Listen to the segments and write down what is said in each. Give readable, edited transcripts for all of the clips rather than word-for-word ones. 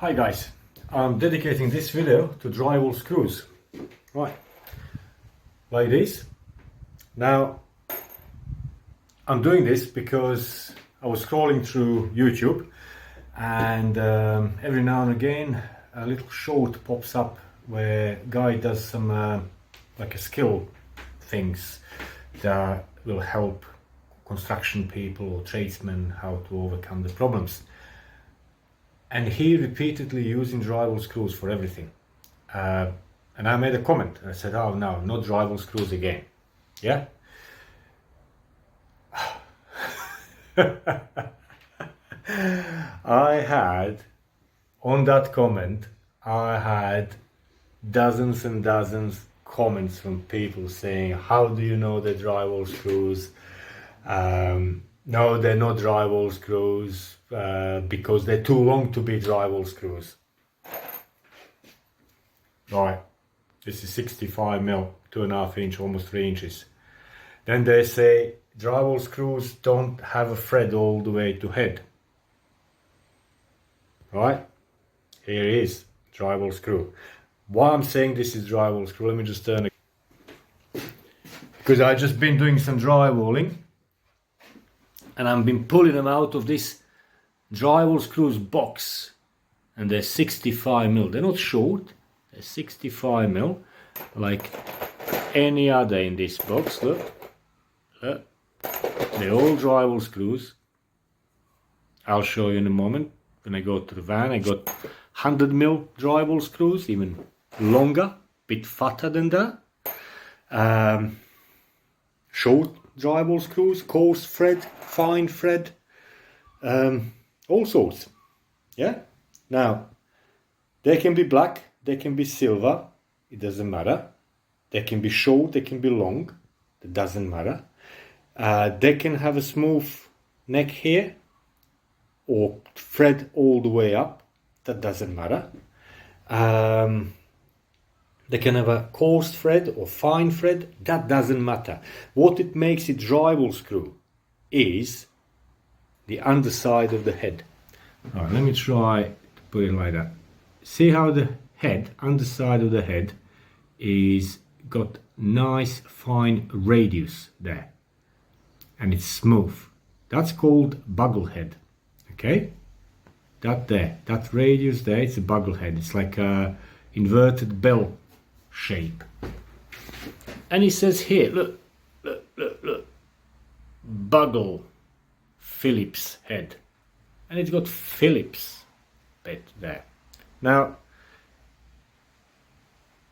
Hi guys, I'm dedicating this video to drywall screws. Right, like this. Now, I'm doing this because I was scrolling through YouTube and every now and again a little short pops up where guy does some like a skill things that will help construction people or tradesmen how to overcome the problems. And he repeatedly using drywall screws for everything. And I made a comment. I said, oh no, not drywall screws again. Yeah? I had, on that comment, I had dozens and dozens comments from people saying, how do you know they're drywall screws? No, they're not drywall screws because they're too long to be drywall screws. Right, this is 65 mil, 2.5 inch, almost 3 inches. Then they say drywall screws don't have a thread all the way to head. Right, here is drywall screw. Why I'm saying this is drywall screw, let me just turn it. Because I've just been doing some drywalling and I've been pulling them out of this drywall screws box, and they're 65 mil. They're not short, they're 65 mil, like any other in this box. Look, look. They're all drywall screws. I'll show you in a moment. When I go to the van, I got 100 mil drywall screws, even longer, bit fatter than that. Short drywall screws, coarse thread, fine thread, all sorts. Yeah. Now, they can be black, they can be silver, it doesn't matter. They can be short, they can be long, it doesn't matter. They can have a smooth neck here or thread all the way up, that doesn't matter. They can have a coarse thread or fine thread, that doesn't matter. What it makes it drywall screw is the underside of the head. Alright, let me try to put it like that. See how the head, underside of the head, is got nice fine radius there. And it's smooth. That's called bugle head. Okay? That there, that radius there, it's a bugle head. It's like a inverted bell shape. And it says here, look, look, look, look. Bugle Phillips head. And it's got Phillips bit there. Now,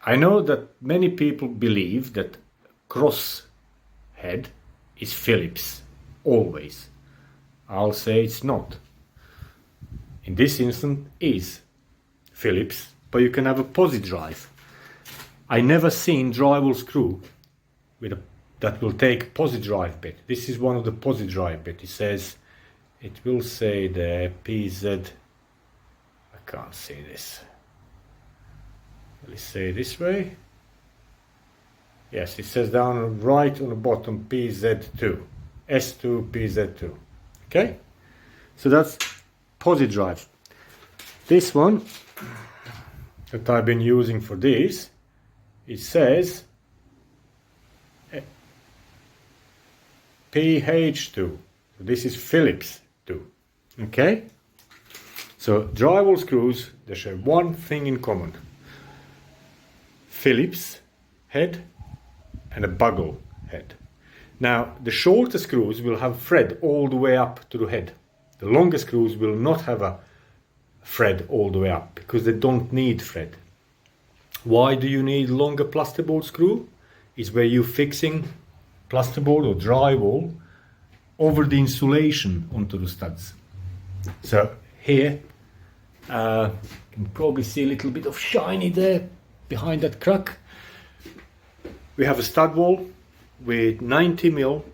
I know that many people believe that cross head is Phillips, always. I'll say it's not. In this instance is Phillips, but you can have a posi drive. I never seen drywall screw with that will take posi drive bit. This is one of the posi drive bit. It says, it will say the PZ, I can't see this. Will it say this way? Yes, it says down right on the bottom PZ2, S2 PZ2. Okay, so that's posi drive. This one that I've been using for this, it says PH2. So this is Phillips 2. Okay, so drywall screws, they share one thing in common: Phillips head and a bugle head. Now, the shorter screws will have thread all the way up to the head. The longer screws will not have a thread all the way up because they don't need thread. Why do you need longer plasterboard screw? Is where you're fixing plasterboard or drywall over the insulation onto the studs. So here, you can probably see a little bit of shiny there behind that crack. We have a stud wall with 90 mil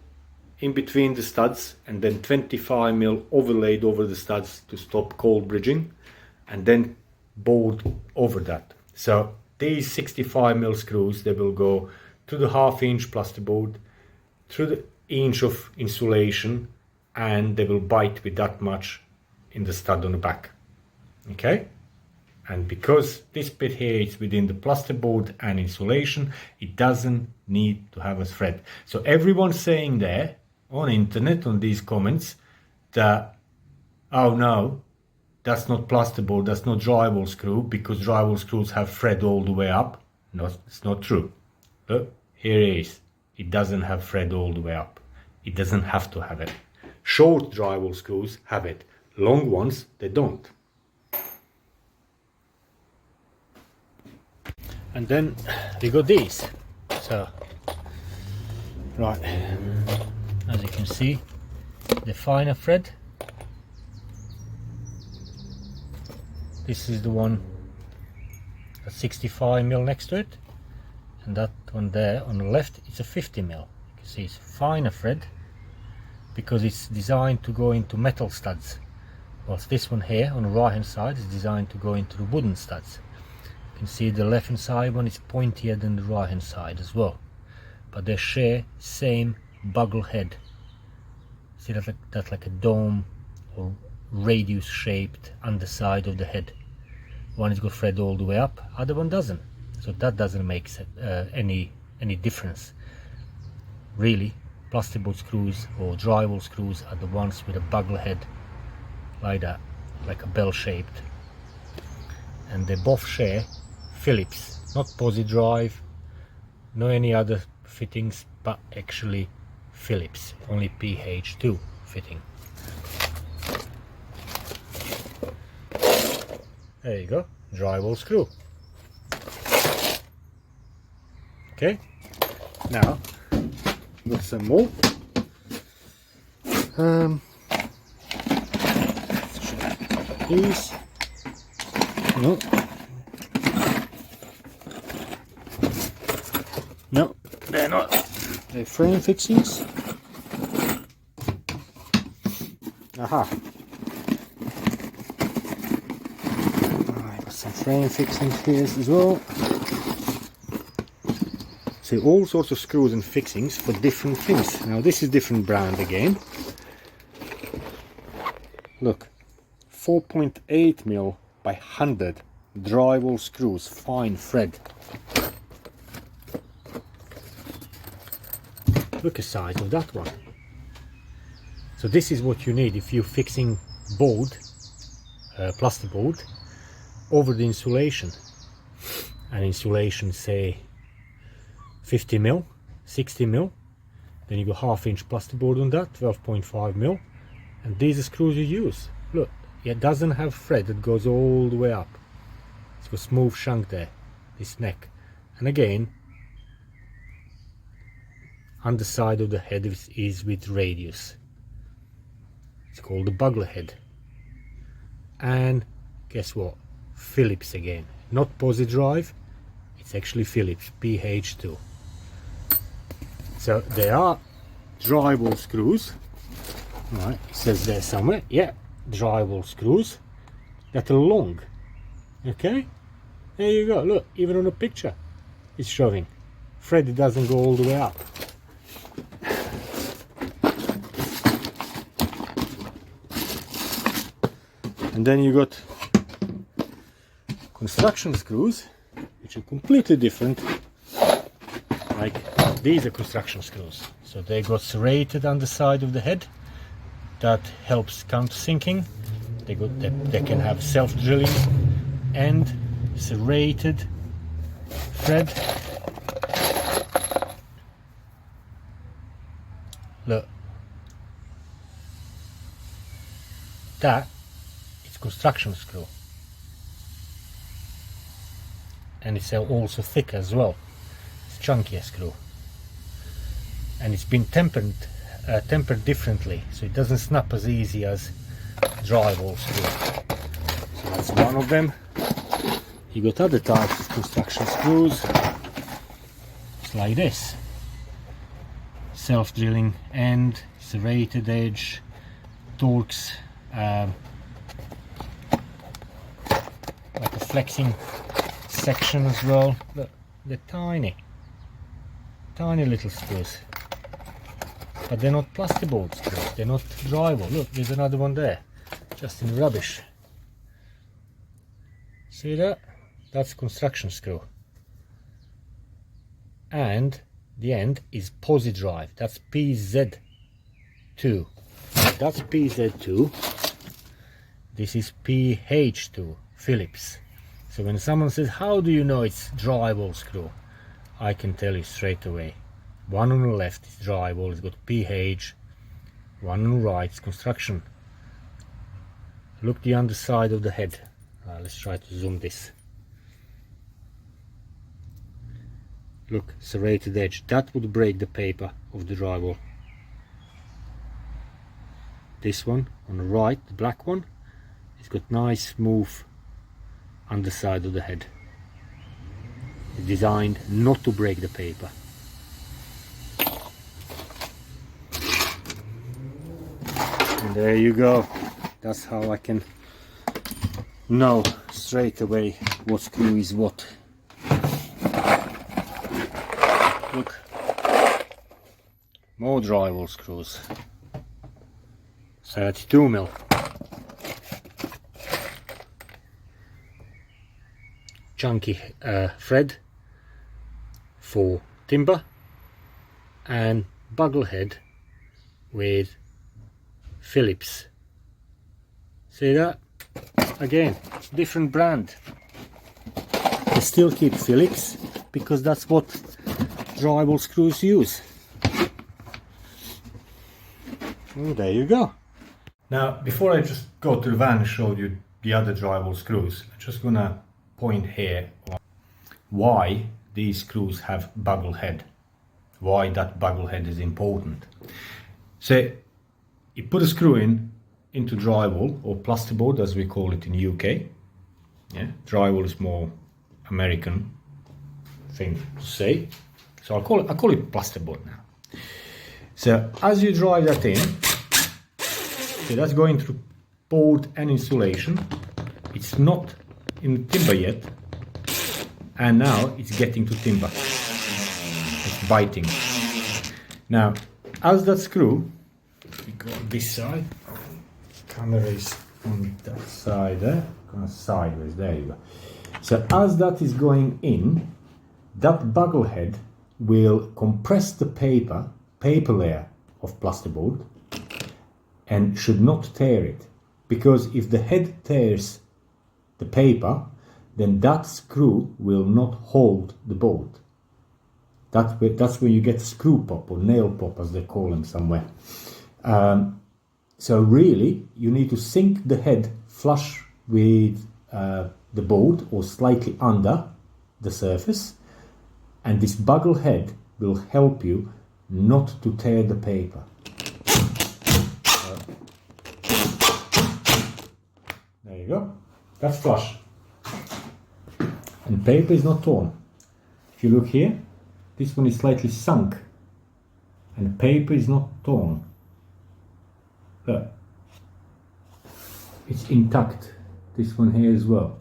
in between the studs and then 25 mil overlaid over the studs to stop cold bridging, and then board over that. So these 65 mil screws, they will go to the 1/2 inch plasterboard, through the inch of insulation, and they will bite with that much in the stud on the back. Okay, And because this bit here is within the plasterboard and insulation, it doesn't need to have a thread. So everyone's saying there on internet, on these comments, that, oh no, that's not plasterboard, that's not drywall screw, because drywall screws have thread all the way up. No, it's not true. Look, here it is. It doesn't have thread all the way up. It doesn't have to have it. Short drywall screws have it. Long ones, they don't. And then we got these. So, right, as you can see, the finer thread. This is the one at 65mm next to it, and that one there on the left, it's a 50mm. You can see it's finer thread because it's designed to go into metal studs, whilst this one here on the right hand side is designed to go into the wooden studs. You can see the left hand side one is pointier than the right hand side as well, but they share same bugle head. See that's like a dome or radius shaped underside of the head. One is got thread all the way up, other one doesn't. So that doesn't make any difference. Really, plasterboard screws or drywall screws are the ones with a bugle head like that, like a bell shaped. And they both share Phillips, not Posi Drive, no any other fittings, but actually Phillips, only PH2 fitting. There you go, drywall screw. Okay, now got some more. These, no, they're not. They're frame fixings. Aha. I got some frame fixings here as well. So all sorts of screws and fixings for different things. Now this is different brand again. Look, 4.8mm by 100 drywall screws, fine thread. Look the size of that one. So this is what you need if you're fixing board, plasterboard, over the insulation. And insulation, say 50mm, 60mm, then you go 1/2 inch plasterboard on that, 12.5mm, and these are screws you use. Look, it doesn't have thread that goes all the way up. It's got smooth shank there, this neck, and again, underside of the head is with radius. It's called the bugle head. And guess what? Phillips again, not Posi Drive. It's actually Phillips PH2. So they are drywall screws. Right, it says there somewhere. Yeah, drywall screws that are long. Okay, there you go. Look, even on the picture, it's showing thread doesn't go all the way up. And then you got construction screws, which are completely different. Like these are construction screws, so they got serrated underside of the head. That helps countersinking. They can have self-drilling and serrated thread. Look, that is construction screw, and it's also thick as well. It's chunkier screw, and it's been tempered differently, so it doesn't snap as easy as drywall screw. So that's one of them. You got other types of construction screws. It's like this: self-drilling end, serrated edge, Torx, like a flexing section as well. Look, they're tiny little screws, but they're not plasterboard screws, they're not drywall. Look, there's another one there, just in rubbish. See that? That's construction screw. And the end is posi drive. That's PZ2. That's PZ2. This is PH2 Phillips. So when someone says, how do you know it's drywall screw? I can tell you straight away. One on the left is drywall, it's got PH. One on the right is construction. Look the underside of the head. Let's try to zoom this. Look, serrated edge. That would break the paper of the drywall. This one on the right, the black one, it's got nice smooth underside of the head. It's designed not to break the paper. And there you go. That's how I can know straight away what screw is what. Look, more drywall screws. 32 mil. Chunky thread for timber, and bugle head with Phillips. See that? Again, different brand. They still keep Phillips because that's what drywall screws use. Oh, there you go. Now, before I just go to the van and show you the other drywall screws, I'm just gonna point here on why these screws have bugle head. Why that bugle head is important. So, you put a screw into drywall or plasterboard, as we call it in UK. Yeah, drywall is more American thing to say. So I call it plasterboard now. So as you drive that in, so that's going through board and insulation. It's not in timber yet, and now it's getting to timber. It's biting. Now, as that screw, we go on this side. Camera is on that side there, kind of sideways. There you go. So as that is going in, that bugle head will compress the paper layer of plasterboard and should not tear it, because if the head tears the paper, then that screw will not hold the board. That's where you get screw pop or nail pop, as they call them somewhere. So really, you need to sink the head flush with the board or slightly under the surface, and this bugle head will help you not to tear the paper. There you go. That's flush. And paper is not torn. If you look here, this one is slightly sunk and paper is not torn. Look. It's intact. This one here as well.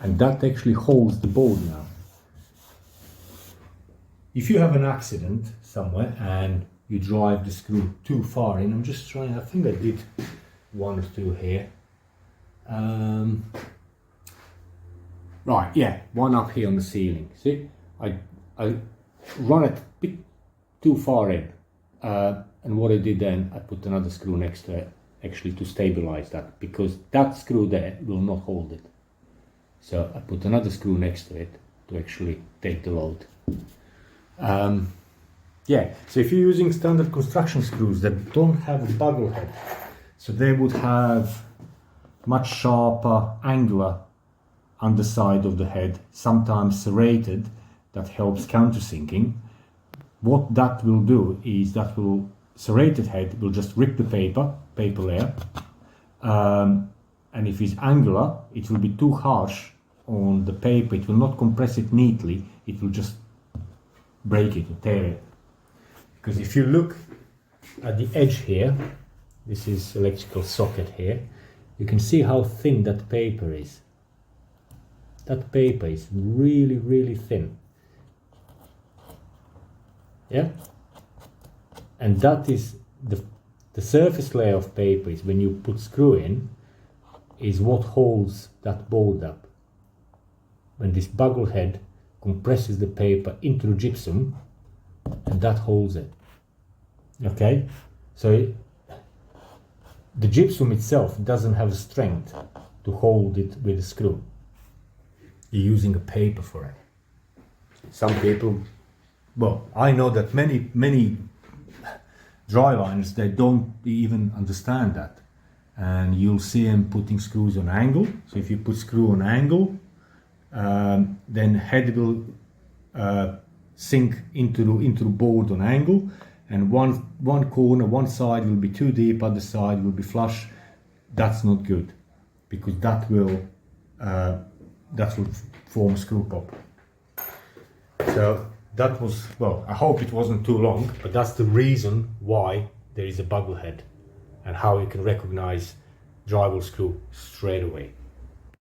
And that actually holds the board now. If you have an accident somewhere and you drive the screw too far in, I'm just trying, I think I did one or two here. Right, yeah, one up here on the ceiling. See, I run it a bit too far in. And what I did then, I put another screw next to it, actually to stabilize that, because that screw there will not hold it. So I put another screw next to it to actually take the load. Yeah, so if you're using standard construction screws that don't have a bugle head, so they would have much sharper, angular underside of the head, sometimes serrated, that helps countersinking. What that will do is that will, serrated head will just rip the paper layer, and if it's angular, it will be too harsh on the paper, it will not compress it neatly, it will just break it or tear it. Because if you look at the edge here, this is electrical socket here, you can see how thin that paper is. That paper is really, really thin. Yeah? And that is the surface layer of paper is when you put screw in, is what holds that board up. When this bugle head compresses the paper into the gypsum, and that holds it. Okay, so the gypsum itself doesn't have strength to hold it with a screw. You're using a paper for it. Some people, well, I know that many dry liners, they don't even understand that, and you'll see them putting screws on angle. So if you put screw on angle, then head will sink into the board on angle, and one corner, one side will be too deep, other side will be flush. That's not good, because that will form a screw pop. So that was, well, I hope it wasn't too long, but that's the reason why there is a bugle head and how you can recognize drywall screw straight away.